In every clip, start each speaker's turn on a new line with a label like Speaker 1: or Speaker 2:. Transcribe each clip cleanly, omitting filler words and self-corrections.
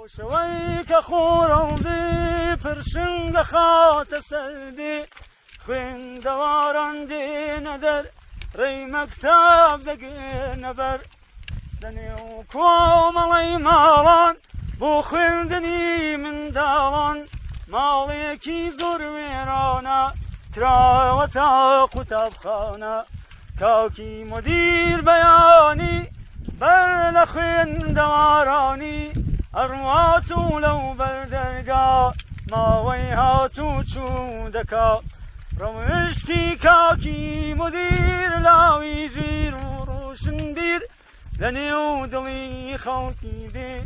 Speaker 1: شويك خوردي پرشنگ خات سردي خوين دواران دي ندر ري مكتب دقي نبر دني وكوم علي مالان بو خويندني من دالان ماليكي زور ويرانا تراوتا قطب خانه كاكي مدير بياني بل خوين دواراني أرواتو لو بردرقا ما ويهاتو تشودكا روشتي كاكي مدير لاوي زير وروشندير لنيو دلي خوتي دي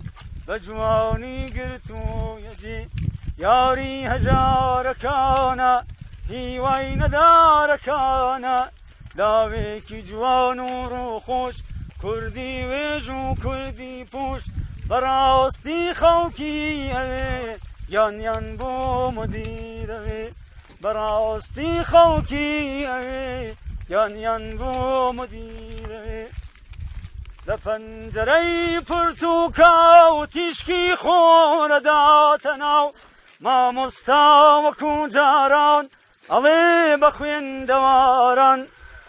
Speaker 1: بجواني قرتو يجي ياري هجاركانا هي وين داركانا داويكي جوان وروخوش كردي ويجو كردي بوش براستي خوكي اوي يان يان بو مدير اوي براستي خوكي اوي يان يان بو مدير اوي لپنجري پرتوكاو تشكي خورداتناو ما مستاوكو جاران علي بخوين دواران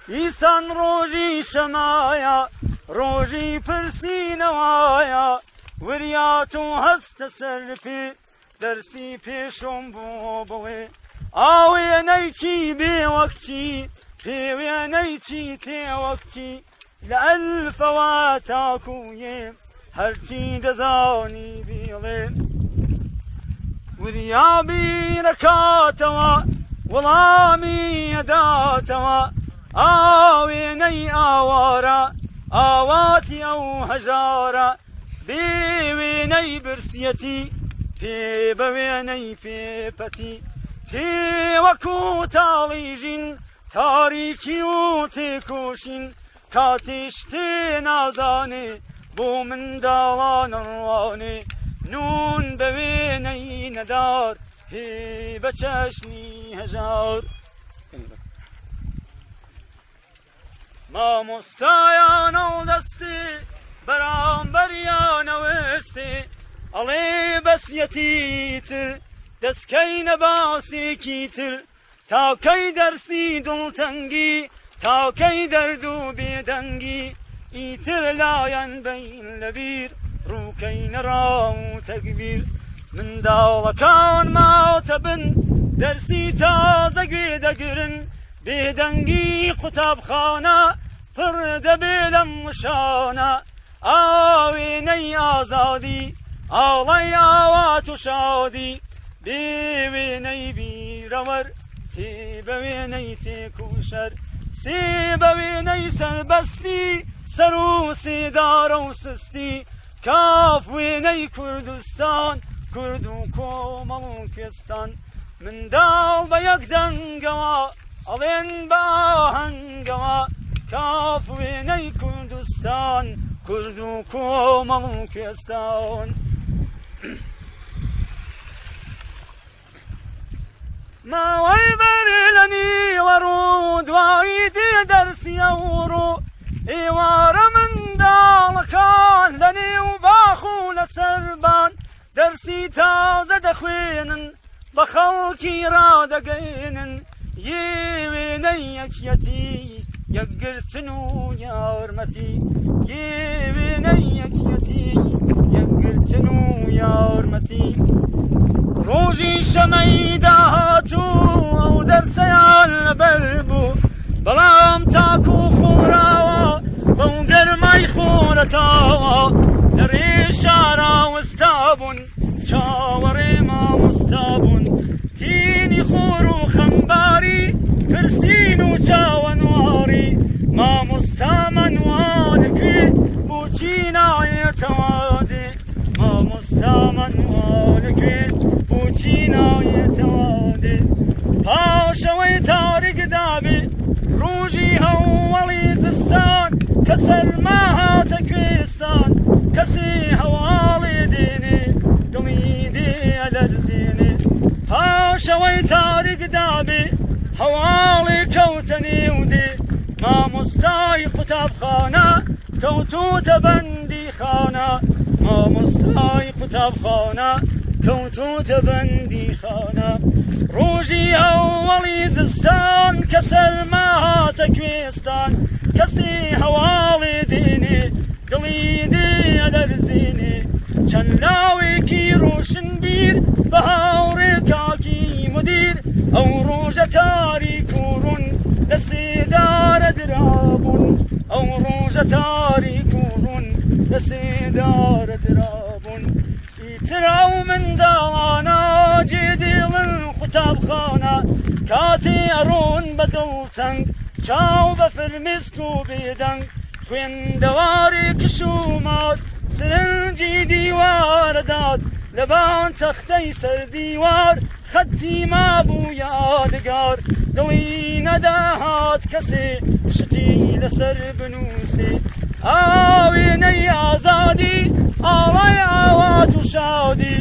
Speaker 1: إيسان روجي شمايا روجي برسي نوايا ورياتو هست سرفي درسي بيشم بوبوي آوي نيتي بي وقتي بي نيتي تي وقتي لألف واتاكوي هرتي دزاني بيلي وريابي ركاتوا ولامي يداتوا آويني آوارا آواتي أو هجارا بيويني برسيتي في بويني في بتي تي وكو تاليجين تاريكي وتكوشين كاتشتي نازاني بو من داوان رواني نون بويني ندار هي بچشني هجار ما مستایان دستی برام بریان وستی علی بسیتی تر دست کی نباسی کی تر تا کی درسی دل تنگی تا کی دردو بیدنگی ایتر لاین بین لبیر رو کی نراو تکبیر من داوکان ما تبن درسی تازه گیدگرن بیدنگی قطب خانه پرده بیلم نشانه آوینی آزادی آلی آوات و شادی بیوینی بیرور تی بوینی تی کوشر سی بوینی سربستی سرو سیدار و سستی کاف وینی کردستان کردو کوملوکستان من داو بیک دنگوا alın bahangama kafine Kurdistan kurdu kumalı kestan ما ويبر لني ورود وايدي درس يورو ايوار من دالكان لني وباخو لسربان درسي تازه دخوينن بخلكي رادقينن يويني يكيتي يقرتنو يا ورمتي يويني يكيتي يقرتنو يا ورمتي روجي شميداتو او درسيال بربو بلام تاكو خوراوا بوقر ماي خورتاوا دري شارا وستابون شاوري ما مستابون تيني خورو خنباري كرسينو شاونواري ما مستامن وانكي بوچينا يتوادي ما مستامن وانكي بوچينا يتوادي پاشوي تارق دابي روجي هولي زستان كسر ماها تكويستان كسي هوالي ديني دميدي على الزيني پاشوي تارق دابي هوالي كوتني ودي ما مستاي قطب خانه كوتو تبندي خانه ما مستاي قوتابخانە کەوتۆتە بەندی خانە ڕۆژی ئەوەڵی زستان کە سەلما هاتە کوێستان کەسی هەواڵێ دێنێ دڵی دێ دەرزێنێ چەند لاوێکی ڕۆشن بیر بە هاوڕێ کاکی مدیر ئەو ڕۆژە تاریک و ڕوون لە سێدارە درابوون ئەو ڕۆژە تاریک و ڕوون لە سێدارە درابوون ئیترا و منداڵانە جێدێڵن قوتابخانە کاتێ ئەڕۆن بە دڵتەنگ چاو بە فرمێسک و بێدەنگ خوێندەوارێکش و مات سرنجی دیوارەدات لەبان تەختەی سەر دیوار خەتی مابوو یادگار دڵی نەداهات کەسێ شتی لەسەر بنووسێ ئاوێنەی ئازادی ئاوای ئاوات و شادی